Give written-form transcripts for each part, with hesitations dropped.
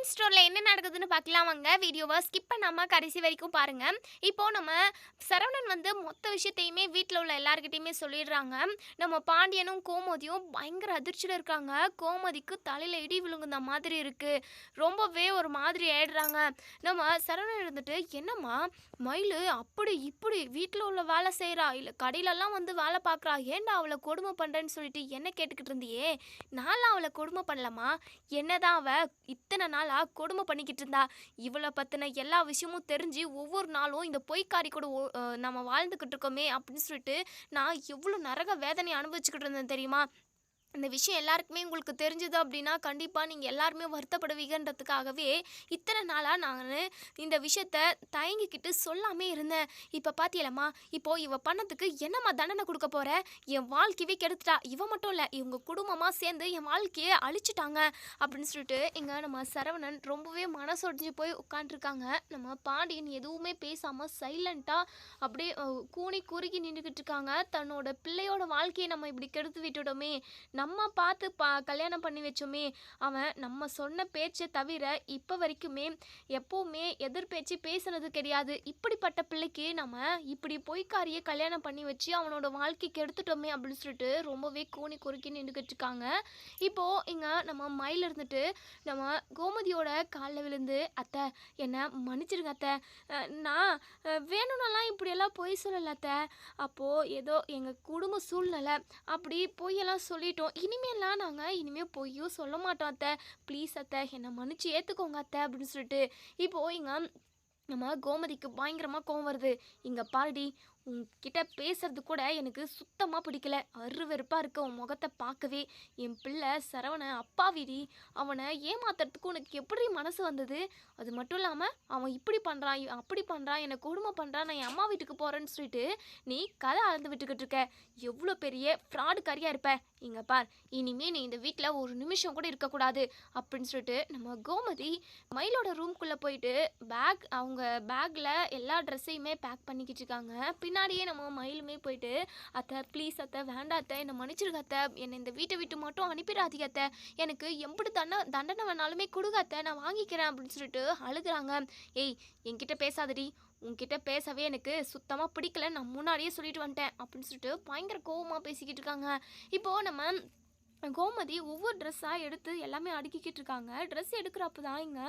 Reliance ஸ்டோர்ல என்ன நடக்குதுன்னு பார்க்கலாம் வாங்க. வீடியோவை ஸ்கிப் பண்ணாம கடைசி வரைக்கும் பாருங்க. இப்போ நம்ம சரவணன் வந்து மொத்த விஷயத்தையுமே வீட்ல உள்ள எல்லார்கிட்டயுமே சொல்லிடுறாங்க. நம்ம பாண்டியனும் கோமதியும் பயங்கர அதிர்ச்சியில இருக்காங்க. கோமதிக்கு தலையில இடி விழுங்குன மாதிரி இருக்கு. ரொம்பவே ஒரு மாதிரி ஆயிடுறாங்க. நம்ம சரவணன் இருந்துட்டு, "என்னம்மா மயிலு அப்படி இப்படி வீட்ல உள்ள வேலை செய்றா, இல்ல கடையிலலாம் வந்து வேலை பார்க்குறா. ஏன்டா அவள கொடுமை பண்றேன்னு சொல்லிட்டு என்ன கேட்டுக்கிட்டு இருந்தியே? நான்லாம் அவள கொடுமை பண்ணலம்மா. என்னதான் அவ இத்தனை நாளா கொடுமை பண்ணிக்கிட்டு இருந்தா. இவளை பத்தின எல்லா விஷயமும் தெரிஞ்சு ஒவ்வொரு நாளும் இந்த பொய்க்காரி கூட நம்ம வாழ்ந்துக்கிட்டு இருக்கோமே அப்படின்னு சொல்லிட்டு நான் எவ்வளோ நரக வேதனை அனுபவிச்சுக்கிட்டு இருந்தேன் தெரியுமா? இந்த விஷயம் எல்லாருக்குமே உங்களுக்கு தெரிஞ்சது அப்படின்னா கண்டிப்பாக நீங்கள் எல்லாருமே வருத்தப்படுவீங்கன்றதுக்காகவே இத்தனை நாளாக நான் இந்த விஷயத்த தயங்கிக்கிட்டு சொல்லாமே இருந்தேன். இப்போ பார்த்தியலம்மா, இப்போது இவ பண்ணதுக்கு என்னம்மா தண்டனை கொடுக்க போகிற? என் வாழ்க்கையவே கெடுத்துட்டா. இவ மட்டும் இல்லை, இவங்க குடும்பமாக சேர்ந்து என் வாழ்க்கையை அழிச்சிட்டாங்க அப்படின்னு சொல்லிட்டு இங்கே நம்ம சரவணன் ரொம்பவே மனசொடிஞ்சு போய் உட்காண்ட்ருக்காங்க. நம்ம பாண்டியன் எதுவுமே பேசாமல் சைலண்ட்டாக அப்படியே கூனி குறுகி நின்றுக்கிட்டு இருக்காங்க. தன்னோட பிள்ளையோட வாழ்க்கையை நம்ம இப்படி கெடுத்து விட்டுட்டோமே, நம்ம பார்த்து கல்யாணம் பண்ணி வச்சோமே, அவன் நம்ம சொன்ன பேச்சை தவிர இப்போ வரைக்குமே எப்போவுமே எதிர் பேச்சு பேசுனது கிடையாது. இப்படிப்பட்ட பிள்ளைக்கு நம்ம இப்படி பொய்க்காரியை கல்யாணம் பண்ணி வச்சு அவனோட வாழ்க்கைக்கு எடுத்துட்டோமே அப்படின்னு சொல்லிட்டு ரொம்பவே கூனி குறுக்கி நின்றுக்கிட்டு இருக்காங்க. இப்போது இங்கே நம்ம மயில் இருந்துட்டு நம்ம கோமதியோட காலில் விழுந்து, "அத்தை என்னை மன்னிச்சிடுங்க அத்தை, நான் வேணும்னெல்லாம் இப்படியெல்லாம் பொய் சொல்லலை அத்தை. அப்போது ஏதோ எங்கள் குடும்ப சூழ்நிலை அப்படி பொய்யெல்லாம் சொல்லிட்டோம். இனிமேல் பொய்யும் சொல்ல மாட்டோம் அத்தை. ப்ளீஸ் அத்தை என்னை மன்னிச்சு ஏற்றுக்கோங்க அத்தை" அப்படின்னு சொல்லிட்டு இப்போது இங்கே நம்ம கோமதிக்கு பயங்கரமாக கோவம் வருது. "இங்கே பாருடி, உன்கிட்ட பேசுறது கூட எனக்கு சுத்தமாக பிடிக்கல. அருவெறுப்பாக இருக்க உன் முகத்தை பார்க்கவே. என் பிள்ளை சரவண அப்பாவிடி. அவனை ஏமாத்துறதுக்கு உனக்கு எப்படி மனசு வந்தது? அது மட்டும் இல்லாமல் அவன் இப்படி பண்ணுறான், அப்படி பண்ணுறான், என்னை கொடுமை பண்ணுறான், நான் என் அம்மா வீட்டுக்கு போகிறேன்னு சொல்லிட்டு நீ கதை அளந்து விட்டுக்கிட்டு இருக்க. எவ்வளோ பெரிய ஃப்ராடுக்காரியாக இருப்ப. இங்கே பார், இனிமேல் நீ இந்த வீட்டில் ஒரு நிமிஷம் கூட இருக்கக்கூடாது" அப்படின்னு சொல்லிட்டு நம்ம கோமதி மயிலோட ரூம்குள்ளே போயிட்டு அவங்க பேக்கில் எல்லா ட்ரெஸ்ஸையுமே பேக் பண்ணிக்கிட்டு இருக்காங்க. பின்னாடியே நம்ம மயிலுமே போயிட்டு, "அத்தை ப்ளீஸ் அத்தை, வேண்டாம் அத்தை, என்னை மன்னிச்சிருங்க அத்தை, என்னை இந்த வீட்டை விட்டு மட்டும் அனுப்பிடாதீங்க அத்தை, எனக்கு எப்படி தண்டனை வேணாலுமே கொடுங்க அத்தை, நான் வாங்கிக்கிறேன்" அப்படின்னு சொல்லிட்டு அழுகுறாங்க. "ஏய் என்கிட்ட பேசாதடி, உன்கிட்ட பேசவே எனக்கு சுத்தமாக பிடிக்கல, நான் முன்னாடியே சொல்லிட்டு வந்துட்டேன்" அப்படின்னு சொல்லிட்டு பயங்கர கோவமாக பேசிக்கிட்டு இருக்காங்க. இப்போது நம்ம கோமதி ஒவ்வொரு ட்ரெஸ்ஸாக எடுத்து எல்லாமே அடுக்கிக்கிட்டு இருக்காங்க. ட்ரெஸ் எடுக்கிறப்ப தான் இங்கே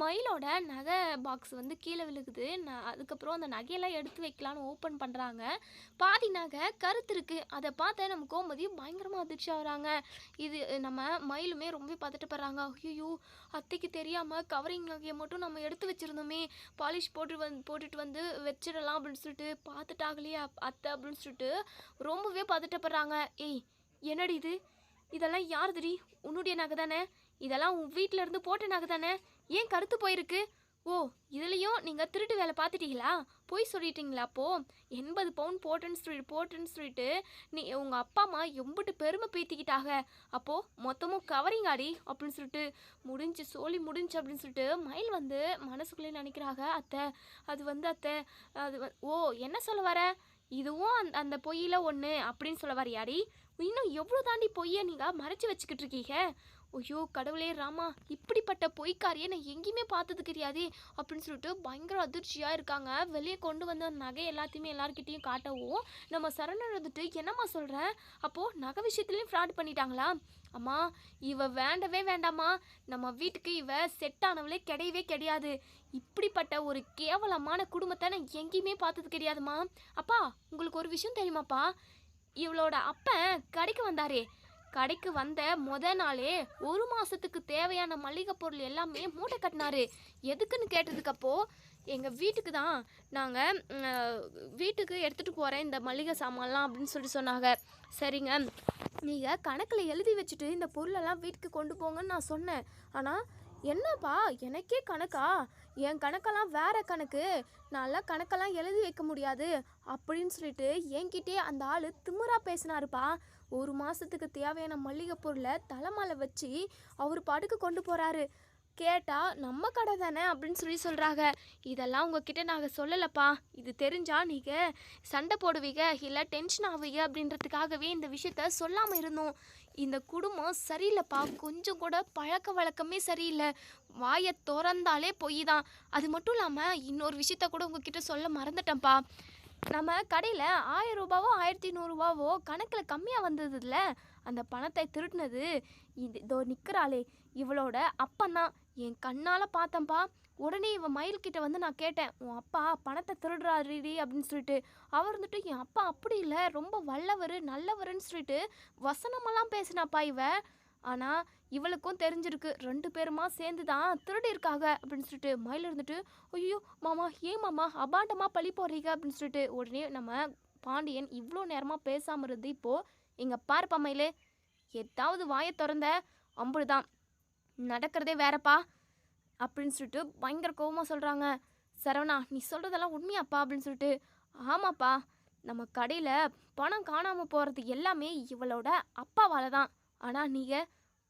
மயிலோட நகை பாக்ஸ் வந்து கீழே விழுகுது. அதுக்கப்புறம் அந்த நகையெல்லாம் எடுத்து வைக்கலான்னு ஓப்பன் பண்ணுறாங்க. பாதி நகை கருத்து இருக்குது. அதை பார்த்து நம்ம கோமதி பயங்கரமாக அதிர்ச்சி ஆகுறாங்க. இது நம்ம மயிலுமே ரொம்ப பதட்டப்படுறாங்க. "ஐயோ, அத்தைக்கு தெரியாமல் கவரிங் நகையை மட்டும் நம்ம எடுத்து வச்சுருந்தோமே, பாலிஷ் போட்டுட்டு வந்து வச்சிடலாம் அப்படின்னு சொல்லிட்டு பார்த்துட்டாகலையே அத்தை" அப்படின்னு சொல்லிட்டு ரொம்பவே பதட்டப்படுறாங்க. "ஏய் என்னடி இது? இதெல்லாம் யாருதுடி? உன்னுடைய நகை தானே? இதெல்லாம் உன் வீட்டில் இருந்து போட்ட நகை தானே? ஏன் கருத்து போயிருக்கு? ஓ, இதுலேயும் நீங்கள் திருட்டு வேலை பார்த்துட்டீங்களா? போய் சொல்லிட்டீங்களா? அப்போது 80 பவுன் போட்டேன்னு சொல்லிட்டு நீ உங்கள் அப்பா அம்மா எம்பிட்டு பெருமை பேத்திக்கிட்டாக. அப்போது மொத்தமும் கவரிங்காடி" அப்படின்னு சொல்லிட்டு முடிஞ்சு அப்படின்னு சொல்லிட்டு மயில் வந்து மனசுக்குள்ளே நினைக்கிறாங்க. "அத்தை அது வந்து அத்தை அது ஓ, என்ன சொல்ல வர? இதுவும் அந்த பொய்யில் ஒன்று அப்படின்னு சொல்ல வரியாடி? இன்னும் எவ்வளோ தாண்டி பொய்யை நீங்கள் மறைச்சி வச்சுக்கிட்டு இருக்கீங்க? ஐயோ கடவுளே ராமா, இப்படிப்பட்ட பொய்க்காரியை நான் எங்கேயுமே பார்த்தது கிடையாதே" அப்படின்னு சொல்லிட்டு பயங்கர அதிர்ச்சியாக இருக்காங்க. வெளியே கொண்டு வந்த நகை எல்லாத்தையுமே எல்லாருக்கிட்டையும் காட்டவும் நம்ம சரணன் வந்துட்டு, "என்னம்மா சொல்கிறேன்? அப்போது நகை விஷயத்துலேயும் ஃப்ராட் பண்ணிட்டாங்களா? அம்மா, இவ வேண்டவே வேண்டாம்மா. நம்ம வீட்டுக்கு இவ செட் ஆனவளே கிடையவே கிடையாது. இப்படிப்பட்ட ஒரு கேவலமான குடும்பத்தை நான் எங்கேயுமே பார்த்தது கிடையாதுமா. அப்பா, உங்களுக்கு ஒரு விஷயம் தெரியுமாப்பா? இவளோட அப்பன் கடைக்கு வந்தாரே, கடைக்கு வந்த நாளே 1 மாதத்துக்கு தேவையான மளிகை பொருள் எல்லாமே மூட்டை கட்டினாரு. எதுக்குன்னு கேட்டதுக்கப்போ, எங்கள் வீட்டுக்கு தான், நாங்கள் வீட்டுக்கு எடுத்துகிட்டு போகிறேன் இந்த மளிகை சாமான்லாம்" அப்படின்னு சொல்லிட்டு சொன்னாங்க. "சரிங்க, நீங்கள் கணக்கில் எழுதி வச்சுட்டு இந்த பொருளெல்லாம் வீட்டுக்கு கொண்டு போங்கன்னு நான் சொன்னேன். ஆனால் என்னப்பா எனக்கே கணக்கா? என் கணக்கெல்லாம் வேற கணக்கு. நான்லாம் கணக்கெல்லாம் எழுதி வைக்க முடியாது" அப்படின்னு சொல்லிட்டு என்கிட்டே அந்த ஆள் திமிரா பேசினாருப்பா. 1 மாதத்துக்கு தேவையான மளிகை பொருளை தலைமால வச்சு அவர் பாட்டுக்கு கொண்டு போகிறாரு. கேட்டால் நம்ம கடை தானே அப்படின்னு சொல்கிறாங்க. "இதெல்லாம் உங்ககிட்ட நாங்கள் சொல்லலப்பா. இது தெரிஞ்சால் நீங்கள் சண்டை போடுவீங்க, இல்லை டென்ஷன் ஆவீங்க அப்படின்றதுக்காகவே இந்த விஷயத்த சொல்லாமல் இருந்தோம். இந்த குடும்பம் சரியில்லப்பா. கொஞ்சம் கூட பழக்க வழக்கமே சரியில்ல. வாய தொறந்தாலே பொய் தான். அது மட்டும் இல்லாம இன்னொரு விஷயத்த கூட உங்ககிட்ட சொல்ல மறந்துட்டேன்ப்பா. நம்ம கடையில ரூ. 1000வோ, ரூ. 1100வோ கணக்குல கம்மியா வந்ததுல, அந்த பணத்தை திருடுனது இதோ நிக்கிறாளே, இவளோட அப்பன்தான். என் கண்ணால பார்த்தேன்ப்பா. உடனே இவ மயில் கிட்ட வந்து நான் கேட்டேன், "உன் அப்பா பணத்தை திருடுறாருடி" அப்படின்னு சொல்லிட்டு. அவர் இருந்துட்டு, "என் அப்பா அப்படி இல்ல, ரொம்ப வல்லவரு, நல்லவருன்னு" சொல்லிட்டு வசனமெல்லாம் பேசினாப்பா இவ. ஆனா இவளுக்கும் தெரிஞ்சிருக்கு 2 பேருமா சேர்ந்து தான் திருடியிருக்காங்க அப்படின்னு சொல்லிட்டு. மயில் இருந்துட்டு, "ஐயோ மாமா, ஏன் மாமா அபாண்டமா பழி போடுறீங்க" அப்படின்னு சொல்லிட்டு. உடனே நம்ம பாண்டியன் இவ்வளோ நேரமா பேசாம இருந்து, இப்போ இங்க பாருப்பா மயிலு, ஏதாவது வாயை திறந்த அம்புடுதான், நடக்கிறதே வேறப்பா அப்படின்னு சொல்லிட்டு பயங்கர கோவமா சொல்றாங்க. "சரவணா, நீ சொல்றதெல்லாம் உண்மையாப்பா?" அப்படின்னு சொல்லிட்டு. "ஆமாப்பா, நம்ம கடையில பணம் காணாம போறது எல்லாமே இவளோட அப்பாவால தான். ஆனா நீங்க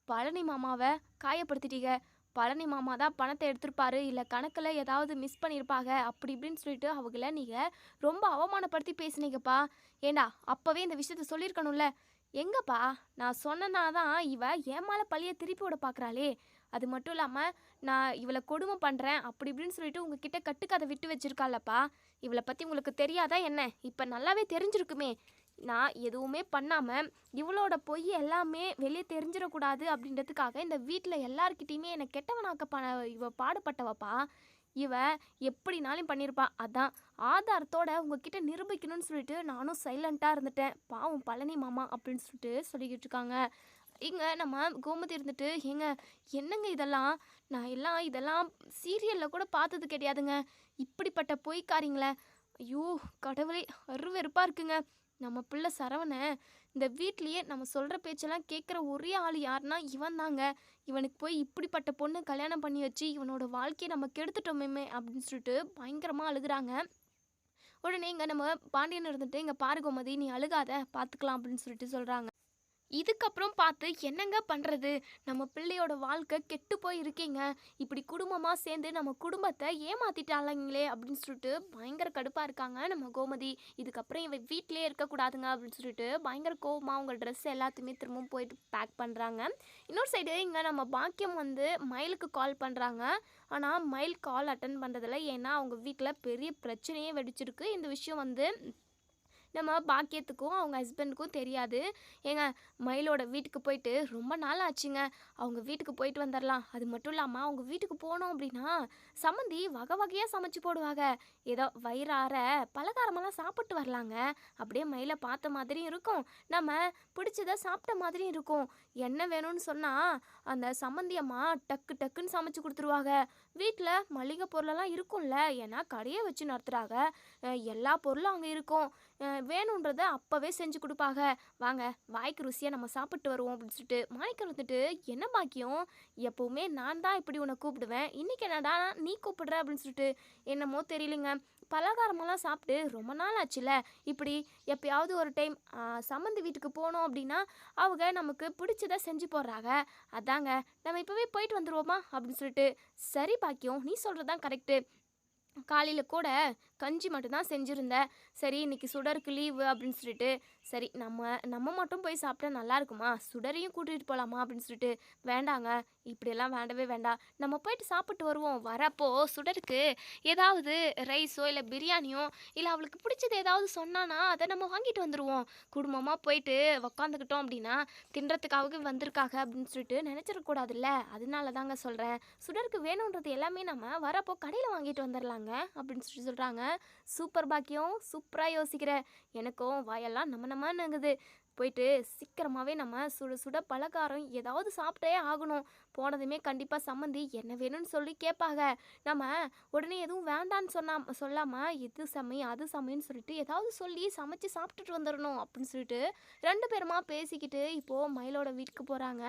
பழனி மாமாவை காயப்படுத்திட்டீங்க. பழனி மாமா தான் பணத்தை எடுத்திருப்பாரு, இல்லை கணக்கில் ஏதாவது மிஸ் பண்ணியிருப்பாங்க அப்படி இப்படின்னு சொல்லிட்டு அவங்கள நீங்கள் ரொம்ப அவமானப்படுத்தி பேசுனீங்கப்பா. ஏண்டா அப்போவே இந்த விஷயத்த சொல்லியிருக்கணும்ல. எங்கப்பா நான் சொன்னனா தான் இவ என் மேலே பழிய திருப்பி விட பார்க்குறாளே. அது மட்டும் இல்லாமல் நான் இவளை கொடுமை பண்ணுறேன் அப்படி இப்படின்னு சொல்லிட்டு உங்ககிட்ட கட்டுக்கதை விட்டு வச்சிருக்காளப்பா. இவளை பற்றி உங்களுக்கு தெரியாதா என்ன? இப்போ நல்லாவே தெரிஞ்சிருக்குமே. நான் எதுவுமே பண்ணாமல் இவளோட பொய் எல்லாமே வெளியே தெரிஞ்சிடக்கூடாது அப்படின்றதுக்காக இந்த வீட்டில் எல்லார்கிட்டையுமே என்னை கெட்டவனாக்க இவ பாடுபட்டவப்பா. இவ எப்படினாலும் பண்ணியிருப்பா. அதான் ஆதாரத்தோட உங்ககிட்ட நிரூபிக்கணும்னு சொல்லிட்டு நானும் சைலண்ட்டாக இருந்துட்டேன். பாவம் பழனி மாமா அப்படின்னு சொல்லிட்டு சொல்லிக்கிட்டு இருக்காங்க. இங்க நம்ம கோமதி இருந்துட்டு, "ஏங்க என்னங்க இதெல்லாம்? நான் இதெல்லாம் சீரியலில் கூட பார்த்தது கிடையாதுங்க. இப்படிப்பட்ட பொய்க்காரிங்களே. ஐயோ கடவுளே, அருவெருப்பாக இருக்குங்க. நம்ம பிள்ளை சரவணன் இந்த வீட்லேயே நம்ம சொல்கிற பேச்செல்லாம் கேட்குற ஒரே ஆள் யாருன்னா இவன் தாங்க. இவனுக்கு போய் இப்படிப்பட்ட பொண்ணு கல்யாணம் பண்ணி வச்சு இவனோட வாழ்க்கையை நம்ம கெடுத்துட்டோமே" அப்படின்னு சொல்லிட்டு பயங்கரமாக அழுகுறாங்க. உடனே இங்கே நம்ம பாண்டியன் இருந்துட்டு, "இங்கே பாரு கோமதி, நீ அழுகாத, பார்த்துக்கலாம்" அப்படின்னு சொல்லிட்டு சொல்கிறாங்க. இதுக்கப்புறம் பார்த்து என்னங்க பண்ணுறது? நம்ம பிள்ளையோட வாழ்க்கை கெட்டு போய் இருக்கீங்க. இப்படி குடும்பமாக சேர்ந்து நம்ம குடும்பத்தை ஏமாத்திட்டாங்களே அப்படின்னு சொல்லிட்டு பயங்கர கடுப்பாக இருக்காங்க நம்ம கோமதி. இதுக்கப்புறம் இவ வீட்டிலே இருக்கக்கூடாதுங்க அப்படின்னு சொல்லிட்டு பயங்கர கோவமாக அவங்க ட்ரெஸ் எல்லாத்தையுமே திரும்பவும் போயிட்டு பேக் பண்ணுறாங்க. இன்னொரு சைடு இங்கே நம்ம பாக்கியம் வந்து மயிலுக்கு கால் பண்ணுறாங்க. ஆனால் மயில் கால் அட்டன் பண்ணுறதில்ல. ஏன்னா அவங்க வீட்டில் பெரிய பிரச்சனையே வெடிச்சிருக்கு. இந்த விஷயம் வந்து நம்ம பாக்கியத்துக்கும் அவங்க ஹஸ்பண்டுக்கும் தெரியாது. ஏங்க மயிலோட வீட்டுக்கு போயிட்டு ரொம்ப நாள் ஆச்சுங்க. அவங்க வீட்டுக்கு போயிட்டு வந்துடலாம். அது மட்டும் இல்லாமல் அவங்க வீட்டுக்கு போனோம் அப்படின்னா சம்மந்தி வகை வகையாக சமைச்சு போடுவாங்க. ஏதோ வயிறார பலகாரமெல்லாம் சாப்பிட்டு வரலாங்க. அப்படியே மயிலை பார்த்த மாதிரியும் இருக்கும், நம்ம பிடிச்சதை சாப்பிட்ட மாதிரியும் இருக்கும். என்ன வேணும்னு சொன்னால் அந்த சம்மந்தி அம்மா டக்கு டக்குன்னு சமைச்சு கொடுத்துருவாங்க. வீட்டில் மளிகை பொருளெல்லாம் இருக்கும்ல, ஏன்னா கடையை வச்சு நடத்துகிறாங்க. எல்லா பொருளும் அங்கே இருக்கும். வேணுன்றத அப்போவே செஞ்சு கொடுப்பாங்க. "வாங்க வாய்க்கு ருசியாக நம்ம சாப்பிட்டு வருவோம்" அப்படின்னு சொல்லிட்டு. மாணிக்கம் வந்துட்டு, "என்ன பாக்கியம், எப்போவுமே நான் தான் இப்படி உன்னை கூப்பிடுவேன், இன்றைக்கி என்னடா நீ கூப்பிடுற" அப்படின்னு சொல்லிட்டு. "என்னமோ தெரியலைங்க, பலகாரமெல்லாம் சாப்பிட்டு ரொம்ப நாள் ஆச்சுல. இப்படி எப்பயாவது ஒரு டைம் சம்மந்தி வீட்டுக்கு போனோம் அப்படின்னா அவங்க நமக்கு பிடிச்சதை செஞ்சு போடுறாங்க. அதாங்க நம்ம இப்போவே போயிட்டு வந்துடுவோமா" அப்படின்னு சொல்லிட்டு. "சரி பாக்கியம், நீ சொல்கிறது தான் கரெக்டு. காலையில் கூட கஞ்சி மட்டும்தான் செஞ்சுருந்தேன். சரி இன்னைக்கு சுடருக்கு லீவு அப்படின்னு சொல்லிட்டு, சரி நம்ம நம்ம மட்டும் போய் சாப்பிட்டா நல்லா இருக்குமா, சுடரையும் கூட்டிகிட்டு போகலாமா அப்படின்னு சொல்லிட்டு. வேண்டாங்க, இப்படியெல்லாம் வேண்டவே வேண்டாம், நம்ம போயிட்டு சாப்பிட்டு வருவோம். வரப்போ சுடருக்கு ஏதாவது ரைஸோ இல்லை பிரியாணியோ இல்லை அவளுக்கு பிடிச்சது ஏதாவது சொன்னானா அதை நம்ம வாங்கிட்டு வந்துடுவோம். குடும்பமாக போயிட்டு உக்காந்துக்கிட்டோம் அப்படின்னா தின்றதுக்காக வந்திருக்காங்க அப்படின்னு சொல்லிட்டு நினச்சிடக்கூடாதுல்ல. அதனால தாங்க சொல்கிறேன். சுடருக்கு வேணுன்றது எல்லாமே நம்ம வரப்போ கடையில் வாங்கிட்டு வந்துடலாங்க அப்படின்னு சொல்லி சொல்கிறாங்க. "சூப்பர் பாக்கியம், சூப்பராக யோசிக்கிற. எனக்கும் வாயெல்லாம் நம்மனமான்னுங்குது. போயிட்டு சீக்கிரமாகவே நம்ம சுட சுட பலகாரம் ஏதாவது சாப்பிட்டே ஆகணும். போனதுமே கண்டிப்பாக சம்மந்தி என்ன வேணும்னு சொல்லி கேட்பாங்க. நம்ம உடனே எதுவும் வேண்டான்னு சொல்லாமல் இது சமை அது சமைன்னு சொல்லிட்டு ஏதாவது சொல்லி சமைச்சு சாப்பிட்டுட்டு வந்துடணும்" அப்படின்னு சொல்லிட்டு 2 பேருமா பேசிக்கிட்டு இப்போது மயிலோட வீட்டுக்கு போகிறாங்க.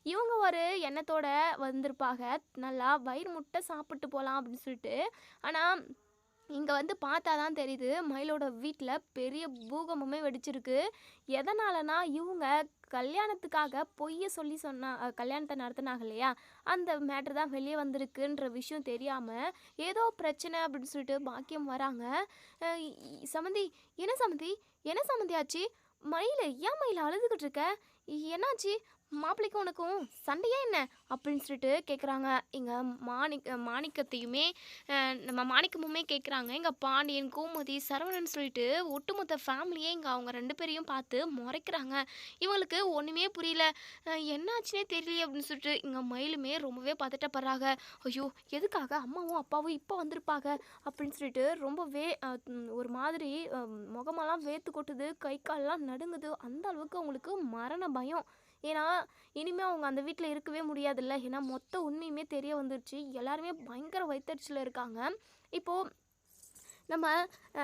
இவங்க ஒரு எண்ணத்தோட வந்திருப்பாங்க, நல்லா வயிறு முட்டை சாப்பிட்டு போகலாம் அப்படின்னு சொல்லிட்டு. ஆனால் இங்கே வந்து பார்த்தா தான் தெரியுது, மயிலோட வீட்டில் பெரிய பூகம்பமே வெடிச்சிருக்கு. எதனாலனா இவங்க கல்யாணத்துக்காக பொய்யை சொல்லி கல்யாணத்தை நடத்தினாங்க இல்லையா, அந்த மேட்ரு தான் வெளியே வந்திருக்குன்ற விஷயம் தெரியாமல் ஏதோ பிரச்சனை அப்படின்னு சொல்லிட்டு பாக்கியம் வராங்க. "சம்மந்தி, என்ன சம்மந்தி, என்ன சம்மந்தி ஆச்சு? மயில், ஏன் மயில் அழுதுகிட்டு இருக்க? என்னாச்சு? மாப்பிள்ளைக்கும் உனக்கும் சண்டையா என்ன? அப்படின்னு சொல்லிட்டு கேட்குறாங்க. எங்க மாணிக்கத்தையுமே நம்ம மாணிக்கமுமே கேட்குறாங்க. எங்க பாண்டியன், கோமதி, சரவணன் சொல்லிட்டு ஒட்டுமொத்த ஃபேமிலியே இங்க அவங்க 2 பேரையும் பார்த்து மொறைக்கிறாங்க. இவங்களுக்கு ஒண்ணுமே புரியல. என்னாச்சுன்னே தெரியலையே அப்படின்னு சொல்லிட்டு எங்க மயிலுமே ரொம்பவே பதட்டப்படுறாங்க. ஐயோ! எதுக்காக அம்மாவும், அப்பாவும் இப்ப வந்திருப்பாங்க அப்படின்னு சொல்லிட்டு ரொம்பவே ஒரு மாதிரி முகமெல்லாம் வேர்த்து கொட்டுது. கை கால்லாம் நடுங்குது. அந்த அளவுக்கு அவங்களுக்கு மரண பயம். ஏன்னா, இனிமே அவங்க அந்த வீட்ல இருக்கவே முடியாதுல்ல. ஏன்னா, மொத்த உண்மையுமே தெரிய வந்துருச்சு. எல்லாருமே பயங்கர வயித்தெரிச்சல்ல இருக்காங்க. இப்போ நம்ம அ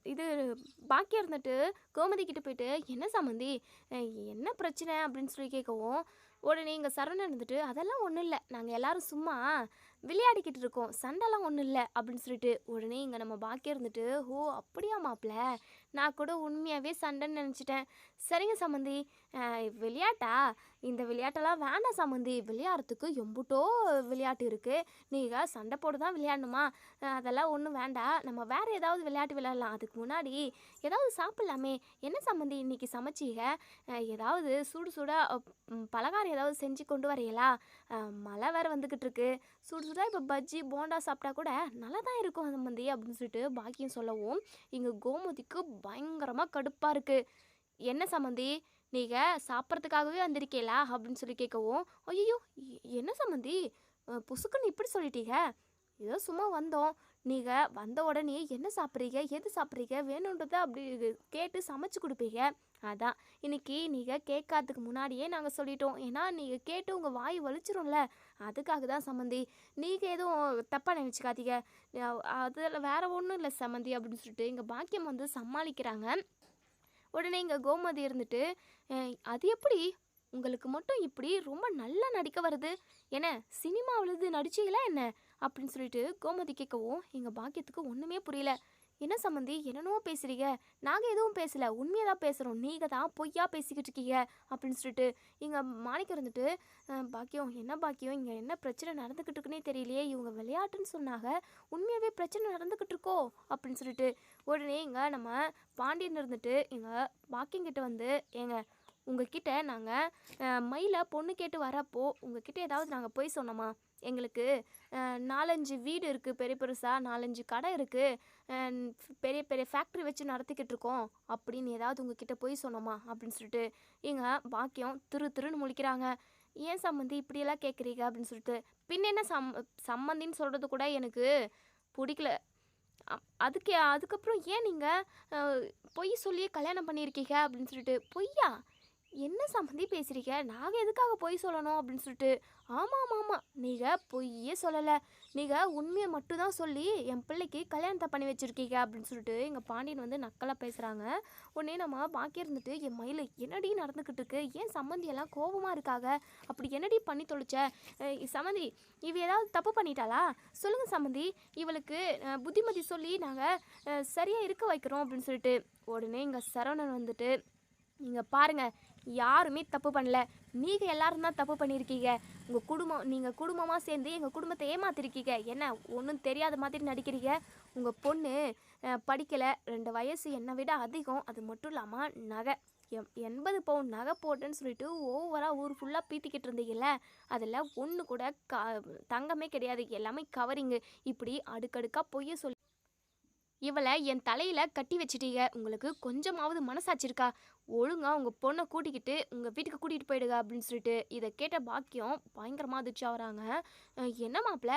இது பாக்கியா இருந்துட்டு கோமதி கிட்ட போயிட்டு, "என்ன சம்மந்தி? அ என்ன பிரச்சனை?" அப்படின்னு சொல்லி கேட்கவும், உடனே இங்க சரவணன் இருந்துட்டு, "அதெல்லாம் ஒண்ணும் இல்ல. நாங்க எல்லாரும் சும்மா விளையாடிக்கிட்டு இருக்கோம். சண்டைலாம் ஒண்ணும் இல்ல." அப்படின்னு சொல்லிட்டு, உடனே இங்க நம்ம பாக்கியா இருந்துட்டு, "ஓ! அப்படியா மாப்ள? நான் கூட உண்மையாவே சண்டைன்னு நெனச்சுட்டேன். சரிங்க சம்மந்தி. அ விளையாட்டா? இந்த விளையாட்டெல்லாம் வேண்டாம் சம்மந்தி. விளையாடுறதுக்கு எம்புட்டோ விளையாட்டு இருக்கு. நீங்க சண்டை போட தான் விளையாடணுமா? அதெல்லாம் ஒன்றும் வேண்டாம். நம்ம வேற ஏதாவது விளையாட்டு விளையாடலாம். அதுக்கு முன்னாடி ஏதாவது சாப்பிடலாமே. என்ன சம்மந்தி இன்னைக்கு சமைச்சீங்க? ஏதாவது சுடு சுடா பலகாரம் ஏதாவது செஞ்சு கொண்டு வரீங்களா? மழை வேற வந்துக்கிட்டு இருக்கு. சுடு சுடா இப்போ பஜ்ஜி போண்டா சாப்பிட்டா கூட நல்லா தான் இருக்கும் சம்மந்தி." அப்படின்னு சொல்லிட்டு பாக்கியம் சொல்லவும், இங்கே கோமதிக்கு பயங்கரமாக கடுப்பாக இருக்கு. "என்ன சம்மந்தி, நீங்க சாப்பிட்றதுக்காகவே வந்திருக்கீங்களா?" அப்படின்னு சொல்லி கேட்கவும், "ஐயையோ! என்ன சம்மந்தி, பொசுக்குன்னு இப்படி சொல்லிட்டீங்க? ஏதோ சும்மா வந்தோம். நீங்க வந்த உடனே என்ன சாப்பிட்றீங்க? எது சாப்பிட்றீங்க? வேணுன்றத அப்படி கேட்டு சமைச்சு குடுப்பீங்க. அதான் இன்னைக்கு நீங்க கேட்காததுக்கு முன்னாடியே நாங்க சொல்லிட்டோம். ஏன்னா, நீங்க கேட்டு உங்க வாய் வலிச்சிரும்ல. அதுக்காக தான் சம்மந்தி. நீங்க எதுவும் தப்பா நெனச்சுக்காதீங்க. அதில வேற ஒண்ணும் இல்ல சம்மந்தி." அப்படின்னு சொல்லிட்டு எங்க பாக்கியம் வந்து சமாளிக்கிறாங்க. உடனே இங்க கோமதி இருந்துட்டு, "அ அது எப்படி? உங்களுக்கு மட்டும் இப்படி ரொம்ப நல்லா நடிக்க வருது. என்ன சினிமாவுலது நடிச்சீங்களா என்ன?" அப்படின்னு சொல்லிட்டு கோமதி கேட்கவும், எங்க பாக்கியத்துக்கு ஒண்ணுமே புரியல. "என்ன சம்மந்தி என்னென்னவோ பேசுறீங்க? நாங்க எதுவும் பேசல. உண்மைய தான் பேசுறோம். நீங்க தான் பொய்யா பேசிக்கிட்டு இருக்கீங்க." அப்படின்னு சொல்லிட்டு எங்க மாணிக்கம் இருந்துட்டு, பாக்கியம் என்ன பாக்கியம்? இங்க என்ன பிரச்சனை நடந்துக்கிட்டு இருக்குன்னே தெரியலையே. இவங்க விளையாட்டுன்னு சொன்னாங்க. உண்மையாவே பிரச்சனை நடந்துக்கிட்டு இருக்கோ?" அப்படின்னு சொல்லிட்டு உடனே இங்க நம்ம பாண்டியன் இருந்துட்டு எங்க பாக்கியங்கிட்ட வந்து, "ஏங்க உங்ககிட்ட நாங்கள் மயில பொண்ணு கேட்டு வரப்போ உங்ககிட்ட ஏதாவது நாங்கள் பொய் சொன்னோமா? எங்களுக்கு 4, 5 வீடு இருக்குது, பெரிய பெருசா 4, 5 கடை இருக்குது, பெரிய பெரிய ஃபேக்ட்ரி வச்சு நடத்திக்கிட்டு இருக்கோம் அப்படின்னு ஏதாவது உங்ககிட்ட பொய் சொன்னோமா?" அப்படின்னு சொல்லிட்டு எங்க பாக்கியம் திரு திருன்னு முழிக்கிறாங்க. "ஏன் சம்மந்தி இப்படியெல்லாம் கேட்குறீங்க?" அப்படின்னு சொல்லிட்டு, "பின்ன என்ன சம்மந்தின்னு சொல்கிறது கூட எனக்கு பிடிக்கல. அதுக்கப்புறம் ஏன் நீங்க அ பொய் சொல்லியே கல்யாணம் பண்ணியிருக்கீங்க?" அப்படின்னு சொல்லிட்டு, "பொய்யா? என்ன சம்மந்தி பேசுறீங்க? நாங்க எதுக்காக பொய் சொல்லணும்?" அப்படின்னு சொல்லிட்டு, "ஆமாமாமா. நீங்க பொய்யே சொல்லல. நீங்க உண்மைய மட்டும் தான் சொல்லி என் பிள்ளைக்கு கல்யாணத்த பண்ணி வச்சிருக்கீங்க." அப்படின்னு சொல்லிட்டு எங்க பாண்டியன் வந்து நக்கலா பேசுறாங்க. உடனே நம்ம பாக்கி இருந்துட்டு, "என் மயிலு என்னடி நடந்துக்கிட்டு இருக்கு? ஏன் சம்மந்தி எல்லாம் கோவமா இருக்காங்க? அப்படி என்னடி பண்ணி தொலைச்ச? சம்மந்தி இவ ஏதாவது தப்பு பண்ணிட்டாளா? சொல்லுங்க சம்மந்தி. இவளுக்கு புத்திமதி சொல்லி நாங்க சரியா இருக்க வைக்கிறோம்." அப்படின்னு சொல்லிட்டு உடனே இங்க சரவணன் வந்துட்டு, "நீங்க பாருங்க, யாருமே தப்பு பண்ணல. நீங்க எல்லாரும் தான் தப்பு பண்ணியிருக்கீங்க. நீங்க குடும்பமா சேர்ந்து எங்க குடும்பத்தை ஏமாத்திருக்கீங்க. என்ன ஒண்ணும் தெரியாத மாதிரி நடிக்கிறீங்க? உங்க பொண்ணு படிக்கல. 2 வயசு என்னை விட அதிகம். அது மட்டும் இல்லாம நகை 80 பவுன் நகை போட்டேன்னு சொல்லிட்டு ஓவரா ஊர் ஃபுல்லா பீத்திக்கிட்டு இருந்தீங்கல்ல. அதில ஒண்ணு கூட தங்கமே கிடையாது. எல்லாமே கவரிங்கு. இப்படி அடுக்கடுக்கா பொய்ய சொல்லி இவள என் தலையில கட்டி வச்சுட்டீங்க. உங்களுக்கு கொஞ்சமாவது மனசாட்சி இருக்கா? ஒழுங்கா உங்க பொண்ண கூட்டிக்கிட்டு உங்க வீட்டுக்கு கூட்டிட்டு போயிடுங்க." அப்படின்னு சொல்லிட்டு இத கேட்ட பாக்கியம் பயங்கரமா அதிர்ச்சி ஆகுறாங்க. "என்ன மாப்ள,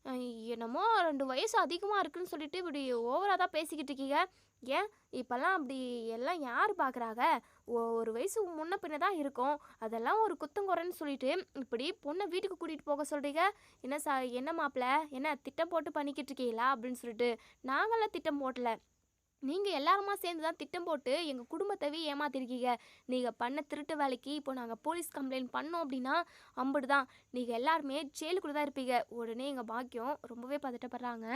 அ என்னமோ 2 வயசு அதிகமா இருக்குன்னு சொல்லிட்டு இப்படி ஓவரா தான் பேசிக்கிட்டு இருக்கீங்க. ஏன் இப்பல்லாம் அப்படி எல்லாம் யார் பார்க்குறாங்க? ஒரு வயசு முன்ன பின்ன தான் இருக்கும். அதெல்லாம் ஒரு குத்தம் குறைன்னு சொல்லிட்டு இப்படி பொண்ண வீட்டுக்கு கூட்டிட்டு போக சொல்றீங்க. என்ன மாப்ள, என்ன திட்டம் போட்டு பண்ணிக்கிட்டு இருக்கீங்களா?" அப்படின்னு சொல்லிட்டு, "நாங்கலாம் திட்டம் போடல. நீங்க எல்லாருமா சேர்ந்து தான் திட்டம் போட்டு எங்க குடும்பத்தவே ஏமாத்திருக்கீங்க. நீங்க பண்ண திருட்டு வேலைக்கு இப்போ நாங்க போலீஸ் கம்ப்ளைண்ட் பண்ணோம் அப்படின்னா, அம்புட்டுதான். நீங்க எல்லாருமே ஜெயிலுக்குள்ள தான் இருப்பீங்க." உடனே எங்க பாக்கியம் ரொம்பவே பதட்டப்படுறாங்க.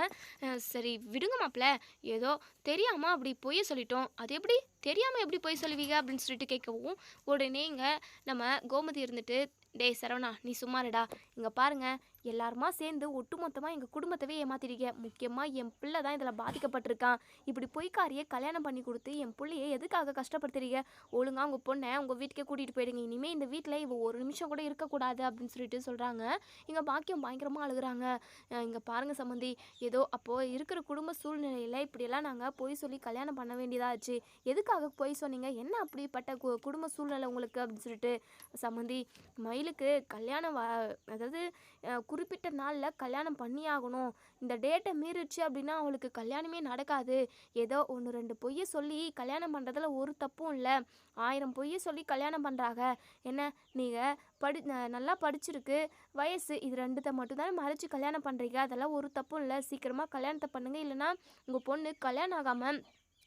"சரி விடுங்க மாப்ள. ஏதோ தெரியாம அப்படி பொய்ய சொல்லிட்டோம். அது எப்படி தெரியாம எப்படி பொய் சொல்லுவீங்க?" அப்படின்னு சொல்லிட்டு கேட்கவும், உடனே இங்க நம்ம கோமதி இருந்துட்டு, "டேய் சரவணா, நீ சும்மா இருடா. இங்க பாருங்க, எல்லாருமா சேர்ந்து ஒட்டுமொத்தமாக எங்கள் குடும்பத்தவே ஏமாத்திட்டீங்க. முக்கியமாக என் பிள்ளை தான் இதில் பாதிக்கப்பட்டிருக்கான். இப்படி பொய்க்காரியே கல்யாணம் பண்ணி கொடுத்து என் பிள்ளைய எதுக்காக கஷ்டப்படுத்துறீங்க? ஒழுங்கா உங்கள் பொண்ணை உங்கள் வீட்டுக்கே கூட்டிகிட்டு போயிடுங்க. இனிமேல் இந்த வீட்டில் இவ ஒரு நிமிஷம் கூட இருக்கக்கூடாது அப்படின்னு சொல்லிட்டு சொல்கிறாங்க. இங்கே பாக்கியம் பயங்கரமாக அழுகுறாங்க. இங்கே பாருங்கள் சம்மந்தி, ஏதோ அப்போது இருக்கிற குடும்ப சூழ்நிலையில் இப்படியெல்லாம் நாங்கள் பொய் சொல்லி கல்யாணம் பண்ண வேண்டியதாச்சு. எதுக்காக பொய் சொன்னீங்க? என்ன அப்படிப்பட்ட குடும்ப சூழ்நிலை உங்களுக்கு அப்படின்னு சொல்லிட்டு சம்மந்தி, மயிலுக்கு கல்யாணம் அதாவது குறிப்பிட்ட நாளில் கல்யாணம் பண்ணியாகணும். இந்த டேட்டை மீறிடுச்சு அப்படின்னா அவளுக்கு கல்யாணமே நடக்காது. ஏதோ ஒன்று ரெண்டு பொய்யை சொல்லி கல்யாணம் பண்ணுறதுல ஒரு தப்பும் இல்லை. 1000 பொய்யை சொல்லி கல்யாணம் பண்ணுறாங்க. என்ன நீங்கள் நல்லா படிச்சிருக்கு, வயசு, இது ரெண்டுத்தை மட்டும்தானே மறைச்சி கல்யாணம் பண்ணுறீங்க. அதெல்லாம் ஒரு தப்பும் இல்லை. சீக்கிரமாக கல்யாணத்தை பண்ணுங்கள். இல்லைனா உங்கள் பொண்ணு கல்யாணம் ஆகாமல்